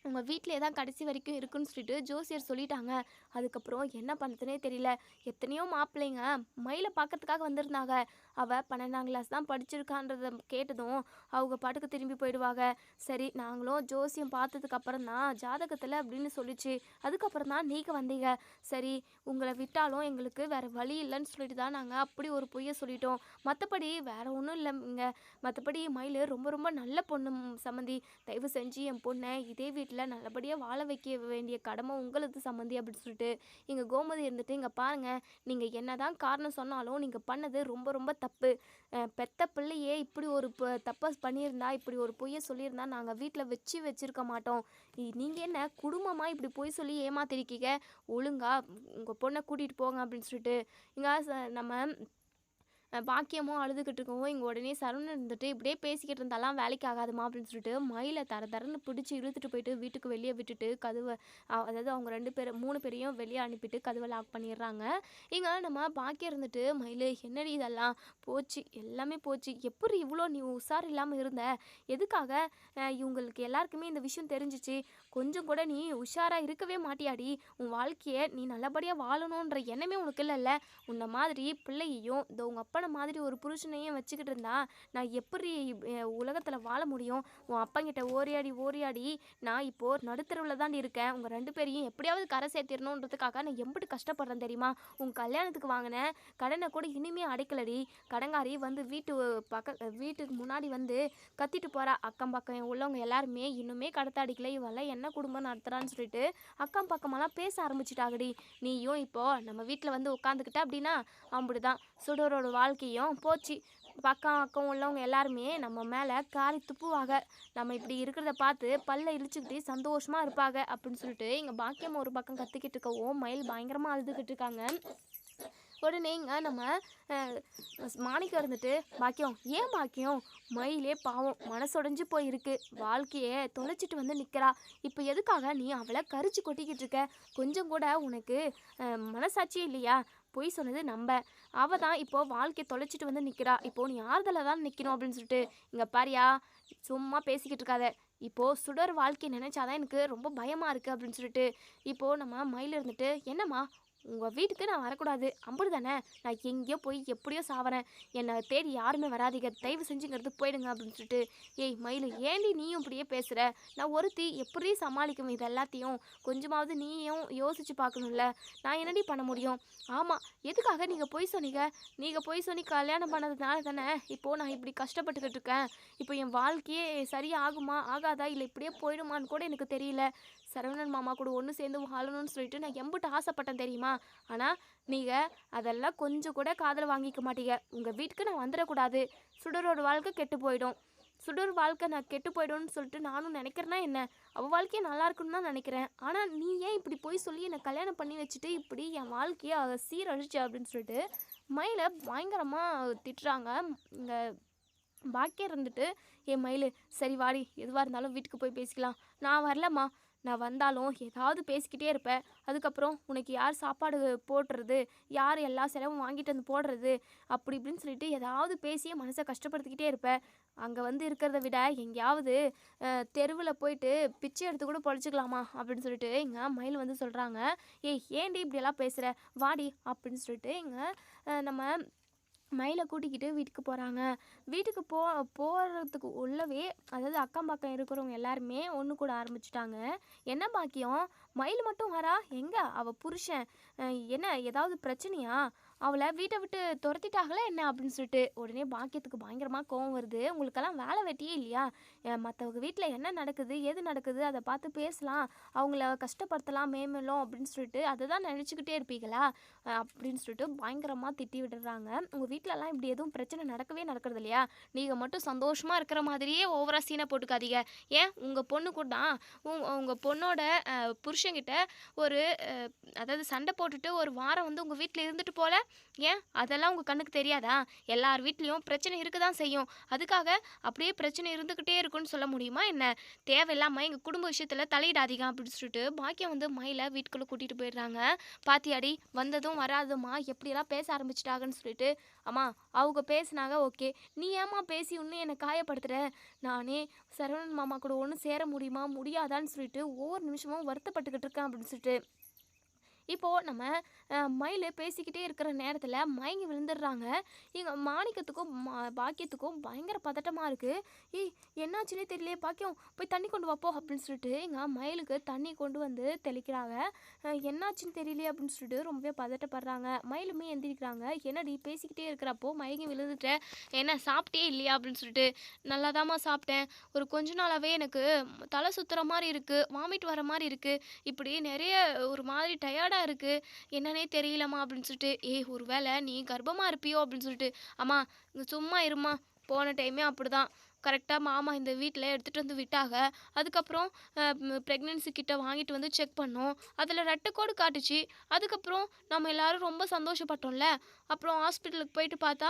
உங்கள் வீட்டிலே தான் கடைசி வரைக்கும் இருக்குன்னு சொல்லிட்டு ஜோசியர் சொல்லிட்டாங்க. அதுக்கப்புறம் என்ன பண்ணுறதுனே தெரியல. எத்தனையோ மாப்பிள்ளைங்க மயிலை பார்க்கறதுக்காக வந்திருந்தாங்க. அவள் 12ஆம் கிளாஸ் தான் படிச்சிருக்கான்றதை கேட்டதும் அவங்க பாட்டுக்கு திரும்பி போயிடுவாங்க. சரி, நாங்களும் ஜோசியம் பார்த்ததுக்கப்புறம் தான் ஜாதகத்தில் அப்படின்னு சொல்லிச்சு. அதுக்கப்புறம் தான் நீங்கள் வந்தீங்க. சரி, உங்களை விட்டாலும் எங்களுக்கு வேறு வழி இல்லைன்னு சொல்லிட்டு தான் நாங்கள் அப்படி ஒரு பொய்யை சொல்லிட்டோம். மற்றபடி வேறு ஒன்றும் இல்லைங்க. மற்றபடி மயில் ரொம்ப ரொம்ப நல்ல பொண்ணு சம்மந்தி. தயவு செஞ்சு என் பொண்ணை இதே வீட்டில் நல்லபடியாக வாழ வைக்க வேண்டிய கடமை உங்களுக்கு சம்மந்தி அப்படின்னு சொல்லிட்டு இங்கே கோமதி இருந்துட்டு, இங்கே பாருங்கள், நீங்கள் என்ன தான் காரணம் சொன்னாலும் நீங்கள் பண்ணது ரொம்ப ரொம்ப தப்பு. பெத்த பிள்ளையே இப்படி ஒரு தப்பை பண்ணியிருந்தா, இப்படி ஒரு பொய்யை சொல்லியிருந்தா நாங்கள் வீட்டில் வச்சிருக்க மாட்டோம். நீங்கள் என்ன குடும்பமாக இப்படி பொய் சொல்லி ஏமாத்திருக்கீங்க. ஒழுங்கா உங்கள் பொண்ணை கூட்டிகிட்டு போங்க அப்படின்னு சொல்லிட்டு இங்கே நம்ம பாக்கியமும் அழுதுகிட்டு இருக்கவும் இங்கே உடனே சரவணன் இருந்துட்டு, இப்படியே பேசிக்கிட்டு இருந்தாலாம் வேலைக்கு ஆகாதுமா அப்படின்னு சொல்லிட்டு மயிலை தரன்னு பிடிச்சி இழுத்துட்டு போயிட்டு வீட்டுக்கு வெளியே விட்டுட்டு கதவை அதாவது அவங்க 3 பேரையும் வெளியே அனுப்பிட்டு கதவை லாக் பண்ணிடுறாங்க. இங்கே நம்ம பாக்கியம் இருந்துட்டு, மயில் என்னடி இதெல்லாம் போச்சு, எல்லாமே போச்சு. எப்படி இவ்வளோ நீ உஷார் இல்லாமல் இருந்த? எதுக்காக இவங்களுக்கு எல்லாருக்குமே இந்த விஷயம் தெரிஞ்சிச்சு? கொஞ்சம் கூட நீ உஷாராக இருக்கவே மாட்டியாடி? உன் வாழ்க்கையை நீ நல்லபடியாக வாழணுன்ற எண்ணமே உனக்கு இல்லைல்ல? உன்னை மாதிரி பிள்ளையையும் இந்த உங்கள் அப்பனை மாதிரி ஒரு புருஷனையும் வச்சுக்கிட்டு இருந்தா நான் எப்படி உலகத்தில் வாழ முடியும்? உன் அப்பங்கிட்ட ஓரியாடி நான் இப்போது நடுத்தருவில் தான் இருக்கேன். உங்கள் 2 பேரையும் எப்படியாவது கரை சேர்த்திடணுன்றதுக்காக நான் எம்பிட்டு கஷ்டப்படுறேன் தெரியுமா? உன் கல்யாணத்துக்கு வாங்கின கடனை கூட இனிமே அடைக்கலடி. கடங்காரி வந்து வீட்டுக்கு முன்னாடி வந்து கத்திட்டு போகிறா. அக்கம் பக்கம் உள்ளவங்க எல்லாருமே இன்னுமே கடத்த அடிக்கல, இவெல்லாம் என்ன குடும்பம் நடத்துகிறான்னு சொல்லிட்டு அக்கம் பக்கமெல்லாம் பேச ஆரம்பிச்சிட்டாங்கடி. நீயும் இப்போது நம்ம வீட்டில் வந்து உட்காந்துக்கிட்ட அப்படின்னா அப்படிதான் சுடரோட வாழ்க்கையும் போச்சு. பக்கம் உள்ளவங்க எல்லாருமே நம்ம மேலே காரி துப்புவாங்க. நம்ம இப்படி இருக்கிறத பார்த்து பல்ல இழிச்சுக்கிட்டு சந்தோஷமாக இருப்பாங்க அப்படின்னு சொல்லிட்டு இங்கே பாக்கியம் ஒரு பக்கம் கற்றுக்கிட்டு இருக்கவும் மயில் பயங்கரமாக அழுதுகிட்டு இருக்காங்க. உடனே இங்கே நம்ம மாணிக்கம் இருந்துட்டு, பாக்கியம், ஏன் பாக்கியம்? மயிலே பாவம் மனசுடைஞ்சு போயிருக்கு. வாழ்க்கையை தொலைச்சிட்டு வந்து நிற்கிறா. இப்போ எதுக்காக நீ அவளை கரிச்சு கொட்டிக்கிட்டு இருக்க? கொஞ்சம் கூட உனக்கு மனசாட்சியே இல்லையா? பொய் சொன்னது அவள் தான் இப்போது வாழ்க்கையை தொலைச்சிட்டு வந்து நிற்கிறா. இப்போது நீ ஆறுதலை தான் நிற்கணும் அப்படின்னு சொல்லிட்டு இங்கே பாரியா, சும்மா பேசிக்கிட்டு இருக்காத. இப்போது சுடர் வாழ்க்கையை நினச்சாதான் எனக்கு ரொம்ப பயமாக இருக்குது அப்படின்னு சொல்லிட்டு இப்போது நம்ம மயில் இருந்துட்டு, என்னம்மா உங்கள் வீட்டுக்கு நான் வரக்கூடாது அப்படி தானே? நான் எங்கேயோ போய் எப்படியோ சாவறேன். என்னை தேடி யாருமே வராதீங்க, தயவு செஞ்சுங்கிறது போயிடுங்க அப்படின்னு சொல்லிட்டு, ஏய் மயில், ஏண்டி நீயும் இப்படியே பேசுகிற? நான் ஒருத்தி எப்படி சமாளிக்கும் இது எல்லாத்தையும்? கொஞ்சமாவது நீயும் யோசித்து பார்க்கணும்ல. நான் என்னடி பண்ண முடியும்? ஆமாம், எதுக்காக நீங்கள் பொய் சொன்னீங்க? நீங்கள் பொய் சொல்லி கல்யாணம் பண்ணதுனால தானே இப்போது நான் இப்படி கஷ்டப்பட்டுக்கிட்டு இருக்கேன். இப்போ என் வாழ்க்கையே சரியாகுமா ஆகாதா, இல்லை இப்படியே போயிடுமான்னு கூட எனக்கு தெரியல. சரவணன் மாமா கூட ஒன்று சேர்ந்து வாழணும்னு சொல்லிட்டு நான் எம்பிட்டு ஆசைப்பட்டேன் தெரியுமா? ஆனால் நீங்கள் அதெல்லாம் கொஞ்சம் கூட காதில் வாங்கிக்க மாட்டீங்க. உங்கள் வீட்டுக்கு நான் வந்துடக்கூடாது. சுடரோட வாழ்க்கை கெட்டு போயிடும். சுடர் வாழ்க்கை நான் கெட்டு போயிடும்னு சொல்லிட்டு நானும் நினைக்கிறேன்னா என்ன? அவள் வாழ்க்கையை நல்லா இருக்குன்னு தான் நினைக்கிறேன். ஆனால் நீ ஏன் இப்படி போய் சொல்லி என்னை கல்யாணம் பண்ணி வச்சுட்டு இப்படி என் வாழ்க்கையை சீரழிச்சு அப்படின்னு சொல்லிட்டு மயிலை பயங்கரமாக திட்டுறாங்க. இங்கே பாக்கியம் இருந்துட்டு, என் மயில், சரி வாடி, எதுவாக இருந்தாலும் வீட்டுக்கு போய் பேசிக்கலாம். நான் வரலம்மா. நான் வந்தாலும் ஏதாவது பேசிக்கிட்டே இருப்பேன். அதுக்கப்புறம் உனக்கு யார் சாப்பாடு போடுறது, யார் எல்லா செலவும் வாங்கிட்டு வந்து போடுறது, அப்படி இப்படின்னு சொல்லிட்டு ஏதாவது பேசியே மனசை கஷ்டப்படுத்திக்கிட்டே இருப்பேன். அங்கே வந்து இருக்கிறத விட எங்கேயாவது தெருவில் போயிட்டு பிச்சை எடுத்து கூட பொழைச்சிக்கலாமா அப்படின்னு சொல்லிட்டு இங்கே மயில் வந்து சொல்கிறாங்க. ஏய், ஏண்டி இப்படியெல்லாம் பேசுகிற, வாடி அப்படின்னு சொல்லிட்டு இங்கே நம்ம மயிலை கூட்டிக்கிட்டு வீட்டுக்கு போகிறாங்க. வீட்டுக்கு போகிறதுக்கு உள்ளவே அதாவது அக்கம் பக்கம் இருக்கிறவங்க எல்லாருமே ஒன்று கூட ஆரம்பிச்சிட்டாங்க. என்ன பாக்கியம், மயில் மட்டும் வரா? எங்கே அவள் புருஷன்? என்ன ஏதாவது பிரச்சனையா? அவள வீட்ட விட்டு தொரத்திட்டாங்களா என்ன அப்படின்னு சொல்லிட்டு உடனே பாக்கியத்துக்கு பயங்கரமா கோவம் வருது. உங்களுக்கெல்லாம் வேலை வெட்டியே இல்லையா? மத்தவங்க வீட்ல என்ன நடக்குது, ஏது நடக்குது அத பார்த்து பேசலாம். அவங்கள கஷ்டப்படுத்தலாம், மேம்படலாம் அப்படின்னு சொல்லிட்டு அத தான் நினைச்சுக்கிட்டே இருப்பீங்களா? அப்படின்னு சொல்லிட்டு பயங்கரமா திட்டி விடுறாங்க. உங்க வீட்லலாம் இப்படி எதுவும் பிரச்சனை நடக்கவே நடக்கிறது இல்லையா? நீங்க மட்டும் சந்தோஷமா இருக்கிற மாதிரியே ஓவரா சீன போட்டுக்காதீங்க. ஏன் உங்க பொண்ணு கூட தான் உங்க பொண்ணோட புருஷன்கிட்ட ஒரு அ அதாவது சண்டை போட்டுட்டு ஒரு வாரம் வந்து உங்க வீட்ல இருந்துட்டு போல. ஏன் அதெல்லாம் உங்க கண்ணுக்கு தெரியாதா? எல்லார் வீட்லயும் பிரச்சனை இருக்க தான் செய்யும். அதுக்காக அப்படியே பிரச்சனை இருந்துகிட்டே இருக்குன்னு சொல்ல முடியுமா என்ன? தேவையில்லாம எங்க குடும்ப விஷயத்துல தலையிடாதீங்க அப்படின்னு சொல்லிட்டு பாக்கியம் வந்து மயில வீட்டுக்குள்ள கூட்டிட்டு போயிடுறாங்க. பாத்தியாடி வந்ததும் வராததுமா எப்படியெல்லாம் பேச ஆரம்பிச்சிட்டாங்கன்னு சொல்லிட்டு. அம்மா அவங்க பேசுனாங்க ஓகே. நீ ஏம்மா பேசி இன்னும் என்னை காயப்படுத்துற? நானே சரவணன் மாமா கூட ஒன்றும் சேர முடியுமா முடியாதான்னு சொல்லிட்டு ஒவ்வொரு நிமிஷமும் வருத்தப்பட்டுக்கிட்டு இருக்கேன் அப்படின்னு சொல்லிட்டு. இப்போது நம்ம மயில் பேசிக்கிட்டே இருக்கிற நேரத்தில் மயங்கி விழுந்துடுறாங்க. எங்கள் மாணிக்கத்துக்கும் பாக்கியத்துக்கும் பயங்கர பதட்டமாக இருக்குது. ஏய் என்னாச்சுன்னே தெரியலையே பாக்கியம் போய் தண்ணி கொண்டு வாப்போ அப்படின்னு சொல்லிட்டு எங்கள் மயிலுக்கு தண்ணி கொண்டு வந்து தெளிக்கிறாங்க. என்னாச்சுன்னு தெரியலையே அப்படின்னு சொல்லிட்டு ரொம்பவே பதட்டப்படுறாங்க. மயிலுமே எந்திரிக்கிறாங்க. என்னடி பேசிக்கிட்டே இருக்கிறப்போ மயங்கி விழுந்துட்ட, என்ன சாப்பிட்டே இல்லையா அப்படின்னு சொல்லிட்டு. நல்லாதாம்மா சாப்பிட்டேன். ஒரு கொஞ்ச நாளாகவே எனக்கு தலை சுற்றுற மாதிரி இருக்குது, வாமிட் வர மாதிரி இருக்குது, இப்படி நிறைய ஒரு மாதிரி டயர்டாக இருக்கு, என்னன்னே தெரியலம்மா அப்படின்னு சொல்லிட்டு. ஏய் ஒரு வேளை நீ கர்ப்பமா இருப்பியோ அப்படின்னு சொல்லிட்டு. அம்மா இங்க சும்மா இரும்மா, போன டைமே அப்படிதான் கரெக்டாக மாமா இந்த வீட்டில் எடுத்துகிட்டு வந்து விட்டாங்க. அதுக்கப்புறம் ப்ரெக்னென்சி கிட்ட வாங்கிட்டு வந்து செக் பண்ணோம், அதில் ரெட்டைக்கோடு காட்டுச்சு. அதுக்கப்புறம் நம்ம எல்லாரும் ரொம்ப சந்தோஷப்பட்டோம்ல. அப்புறம் ஹாஸ்பிட்டலுக்கு போயிட்டு பார்த்தா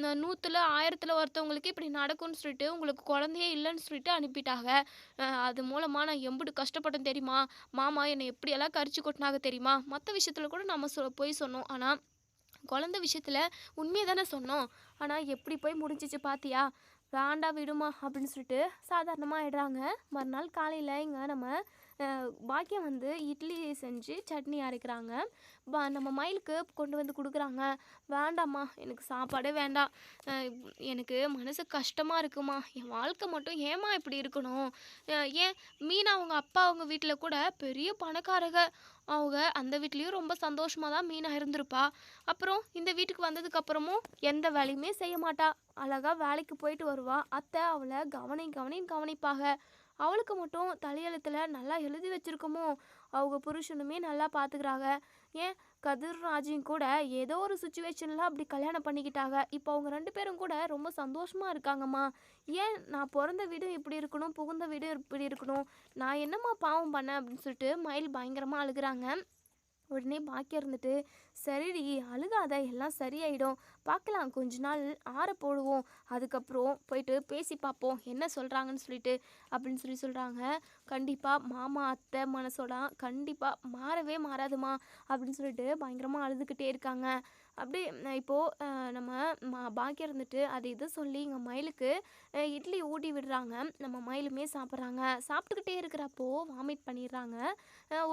100ல் 1000ல் ஒருத்தவங்களுக்கு இப்படி நடக்கும்னு சொல்லிட்டு உங்களுக்கு குழந்தையே இல்லைன்னு சொல்லிட்டு அனுப்பிட்டாங்க. அது மூலமாக நான் எம்புட்டு கஷ்டப்பட்டேன் தெரியுமா? மாமா என்னை எப்படியெல்லாம் கரிச்சு கொட்டினாங்க தெரியுமா? மற்ற விஷயத்தில் கூட நம்ம பொய் சொன்னோம், ஆனால் குழந்தை விஷயத்தில் உண்மையை தானே சொன்னோம். ஆனால் எப்படி போய் முடிஞ்சிச்சு பாத்தியா? வேண்டாம் விடுமா அப்படின்னு சொல்லிட்டு சாதாரணமாக ஆயிடுறாங்க. மறுநாள் காலையில் இங்கே நம்ம பாக்கியம் வந்து இட்லி செஞ்சு சட்னி அரைக்கிறாங்க. நம்ம மயிலுக்கு கொண்டு வந்து கொடுக்குறாங்க. வேண்டாம்மா எனக்கு சாப்பாடே வேண்டாம், எனக்கு மனசு கஷ்டமாக இருக்குமா, என் வாழ்க்கை மட்டும் ஏமா இப்படி இருக்கணும்? ஏன் மீனா அவங்க அப்பா அவங்க வீட்டில் கூட பெரிய பணக்காரங்க, அவங்க அந்த வீட்லேயும் ரொம்ப சந்தோஷமாக தான் மீனா இருந்திருப்பா. அப்புறம் இந்த வீட்டுக்கு வந்ததுக்கப்புறமும் எந்த வேலையுமே செய்ய மாட்டா, அழகாக வேலைக்கு போயிட்டு வருவா. அத்தை அவளை கவனின்னு கவனிப்பாங்க. அவளுக்கு மட்டும் தலையெழுத்தில் நல்லா எழுதி வச்சிருக்கோமோ, அவங்க புருஷனுமே நல்லா பார்த்துக்கிறாங்க. ஏன் கதிர் ராஜியும் கூட ஏதோ ஒரு சுச்சுவேஷனில் அப்படி கல்யாணம் பண்ணிக்கிட்டாங்க. இப்போ அவங்க 2 பேரும் கூட ரொம்ப சந்தோஷமாக இருக்காங்கம்மா. ஏன் நான் பிறந்த வீடும் இப்படி இருக்கணும், புகுந்த வீடும் இப்படி இருக்கணும், நான் என்னம்மா பாவம் பண்ணேன் அப்படின்னு சொல்லிட்டு மயில் பயங்கரமாக அழுகுறாங்க. உடனே பாக்கியம் இருந்துட்டு, சரிடி அழுகாத எல்லாம் சரியாயிடும், பார்க்கலாம் கொஞ்ச நாள் ஆற போடுவோம், அதுக்கப்புறம் போயிட்டு பேசி பார்ப்போம் என்ன சொல்கிறாங்கன்னு சொல்லிட்டு அப்படின்னு சொல்கிறாங்க. கண்டிப்பாக மாமா அத்தை மனசோட கண்டிப்பாக மாறவே மாறாதுமா அப்படின்னு சொல்லிட்டு பயங்கரமாக அழுதுகிட்டே இருக்காங்க. அப்படி இப்போது நம்ம பாக்கியம் இருந்துட்டு அது இது சொல்லி இங்கே மயிலுக்கு இட்லி ஊட்டி விடுறாங்க. நம்ம மயிலுமே சாப்பிட்றாங்க. சாப்பிட்டுக்கிட்டே இருக்கிறப்போ வாமிட் பண்ணிடுறாங்க.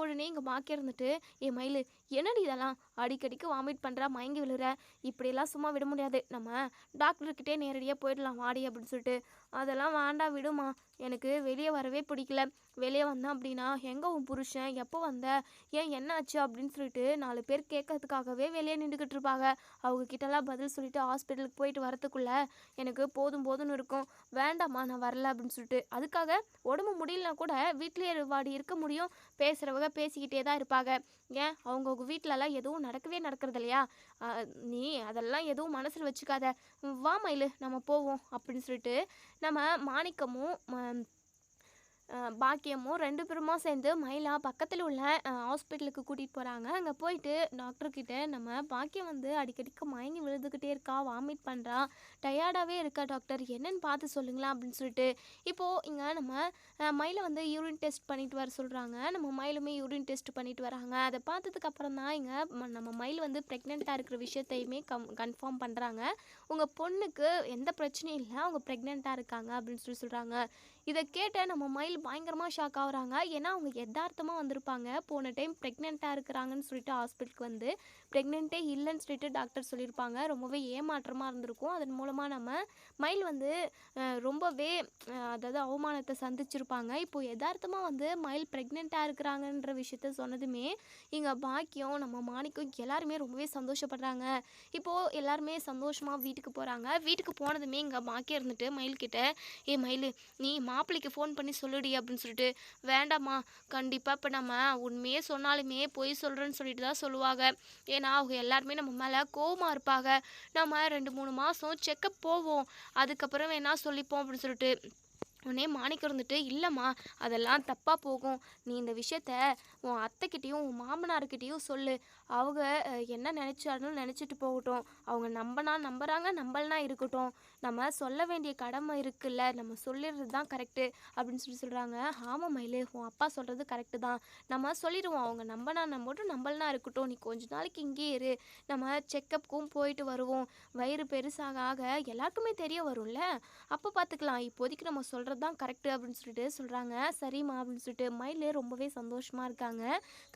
உடனே இங்கே பாக்கியம் இருந்துட்டு, ஏ மயில் என்னடி இதெல்லாம் அடிக்கடிக்கு வாமிட் பண்ணுறா, மயங்கி விழுற, இப்படியெல்லாம் சும்மா விட முடியாது, நம்ம டாக்டர்கிட்டே நேரடியாக போயிடலாம் வாடி அப்படின்னு சொல்லிட்டு. அதெல்லாம் வேண்டாம் விடுமா, எனக்கு வெளியே வரவே பிடிக்கல, வெளியே வந்தேன் அப்படின்னா எங்கே உன் புருஷன், எப்போ வந்த, ஏன் என்னாச்சு அப்படின்னு சொல்லிட்டு 4 பேர் கேட்கறதுக்காகவே வெளியே நின்றுக்கிட்டு இருப்பாங்க. அவங்க கிட்டலாம் பதில் சொல்லிட்டு ஹாஸ்பிட்டலுக்கு போயிட்டு வரத்துக்குள்ள எனக்கு போதும் போதும்னு இருக்கும். வேண்டாம்மா நான் வரல அப்படின்னு சொல்லிட்டு. அதுக்காக உடம்பு முடியலனா கூட வீட்லேயே வாடி இருக்க முடியும், பேசுகிறவங்க பேசிக்கிட்டே தான் இருப்பாங்க. ஏன் அவங்கவுங்க வீட்டிலலாம் எதுவும் நடக்கவே நடக்கிறது இல்லையா? நீ அதெல்லாம் எதுவும் மனசில் வச்சுக்காத, வா மயிலு நம்ம போவோம் அப்படின்னு சொல்லிட்டு நம்ம மாணிக்கமும் பாக்கியமும் 2 பேருமா சேர்ந்து மயிலா பக்கத்தில் உள்ள ஹாஸ்பிட்டலுக்கு கூட்டிகிட்டு போகிறாங்க. அங்கே போயிட்டு டாக்டர்கிட்ட நம்ம பாக்கியம் வந்து அடிக்கடிக்கு மயங்கி விழுதுகிட்டே இருக்கா, வாமிட் பண்ணுறா, டயர்டாகவே இருக்கா டாக்டர், என்னன்னு பார்த்து சொல்லுங்களா அப்படின்னு சொல்லிட்டு. இப்போது இங்கே நம்ம மயிலை வந்து யூரின் டெஸ்ட் பண்ணிட்டு வர சொல்கிறாங்க. நம்ம மயிலுமே யூரின் டெஸ்ட் பண்ணிட்டு வராங்க. அதை பார்த்ததுக்கப்புறம் தான் இங்கே நம்ம மயில் வந்து ப்ரெக்னெண்ட்டாக இருக்கிற விஷயத்தையுமே கன்ஃபார்ம் பண்ணுறாங்க. உங்கள் பொண்ணுக்கு எந்த பிரச்சனையும் இல்லை, அவங்க ப்ரெக்னெண்ட்டாக இருக்காங்க அப்படின்னு சொல்கிறாங்க. இதை கேட்ட நம்ம மயில் பயங்கரமாக ஷாக் ஆகுறாங்க. ஏன்னா அவங்க யதார்த்தமாக வந்திருப்பாங்க, போன டைம் ப்ரெக்னெண்ட்டாக இருக்கிறாங்கன்னு சொல்லிட்டு ஹாஸ்பிட்டலுக்கு வந்து ப்ரெக்னென்ட்டே இல்லைன்னு சொல்லிட்டு டாக்டர் சொல்லியிருப்பாங்க. ரொம்பவே ஏமாற்றமாக இருந்திருக்கும். அதன் மூலமாக நம்ம மயில் வந்து ரொம்பவே அதாவது அவமானத்தை சந்திச்சிருப்பாங்க. இப்போது எதார்த்தமாக வந்து மயில் ப்ரெக்னெண்ட்டாக இருக்கிறாங்கன்ற விஷயத்த சொன்னதுமே இங்கே பாக்கியம் நம்ம மாணிக்கம் எல்லாருமே ரொம்பவே சந்தோஷப்படுறாங்க. இப்போது எல்லாருமே சந்தோஷமாக வீட்டுக்கு போகிறாங்க. வீட்டுக்கு போனதுமே இங்கே பாக்கியம் இருந்துட்டு மயில்கிட்ட, ஏ மயில், நீ மாப்பிள்ளைக்கு ஃபோன் பண்ணி சொல்லுடி அப்படின்னு சொல்லிட்டு, வேண்டாம்மா, கண்டிப்பாக இப்போ நம்ம உண்மையே சொன்னாலுமே பொய் சொல்கிறேன்னு சொல்லிட்டு தான் சொல்லுவாங்க. ஏன்னா அவங்க எல்லாருமே நம்ம மேலே கோவமாக இருப்பாங்க. நம்ம 2-3 மாதம் செக்கப் போவோம், அதுக்கப்புறம் வேணா சொல்லிப்போம் அப்படின்னு சொல்லிட்டு உடனே மாணிக்கம் இருந்துட்டு, இல்லைம்மா, அதெல்லாம் தப்பாக போகும். நீ இந்த விஷயத்த உன் அத்தைக்கிட்டேயும் உன் மாமனார்கிட்டேயும் சொல்லு. அவங்க என்ன நினச்சாலும் நினச்சிட்டு போகட்டும். அவங்க நம்புறாங்க, நம்பலனா இருக்கட்டும். நம்ம சொல்ல வேண்டிய கடமை இருக்குல்ல, நம்ம சொல்லிடுறது தான் கரெக்டு அப்படின்னு சொல்கிறாங்க. ஆமாம் மயிலு, உன் அப்பா சொல்கிறது கரெக்டு தான். நம்ம சொல்லிடுவோம். அவங்க நம்பட்டும், நம்பலனா இருக்கட்டும். நீ கொஞ்ச நாளைக்கு இங்கேயே இரு. நம்ம செக்கப்புக்கும் போயிட்டு வருவோம். வயிறு பெருசாக ஆக எல்லாருக்குமே தெரிய வரும்ல, அப்போ பார்த்துக்கலாம். இப்போதைக்கு நம்ம சொல்கிறது தான் கரெக்டு அப்படின்னு சொல்லிட்டு சொல்கிறாங்க. சரிம்மா அப்படின்னு சொல்லிட்டு மயில் ரொம்பவே சந்தோஷமாக இருக்காங்க.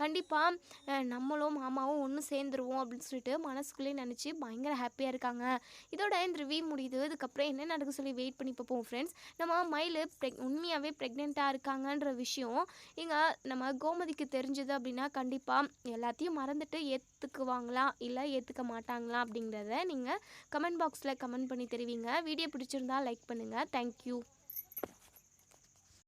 கண்டிப்பாக நம்மளும் மாமாவும் ஒன்று சேர்ந்துருவோம் அப்படின்னு சொல்லிட்டு மனசுக்குள்ளேயே நினச்சி பயங்கர ஹாப்பியாக இருக்காங்க. இதோட இந்த ரிவ்யூ முடியுது. இதுக்கப்புறம் என்ன நடக்க சொல்லி வெயிட் பண்ணி பார்ப்போம் ஃப்ரெண்ட்ஸ். நம்ம மயில் உண்மையாகவே ப்ரெக்னெண்ட்டாக இருக்காங்கன்ற விஷயம் இங்கே நம்ம கோமதிக்கு தெரிஞ்சது அப்படின்னா கண்டிப்பாக எல்லாத்தையும் மறந்துட்டு ஏற்றுக்குவாங்களா இல்லை ஏற்றுக்க மாட்டாங்களா அப்படிங்கிறத நீங்கள் கமெண்ட் பாக்ஸில் கமெண்ட் பண்ணி தெரிவிங்க. வீடியோ பிடிச்சிருந்தா லைக் பண்ணுங்கள். தேங்க்யூ.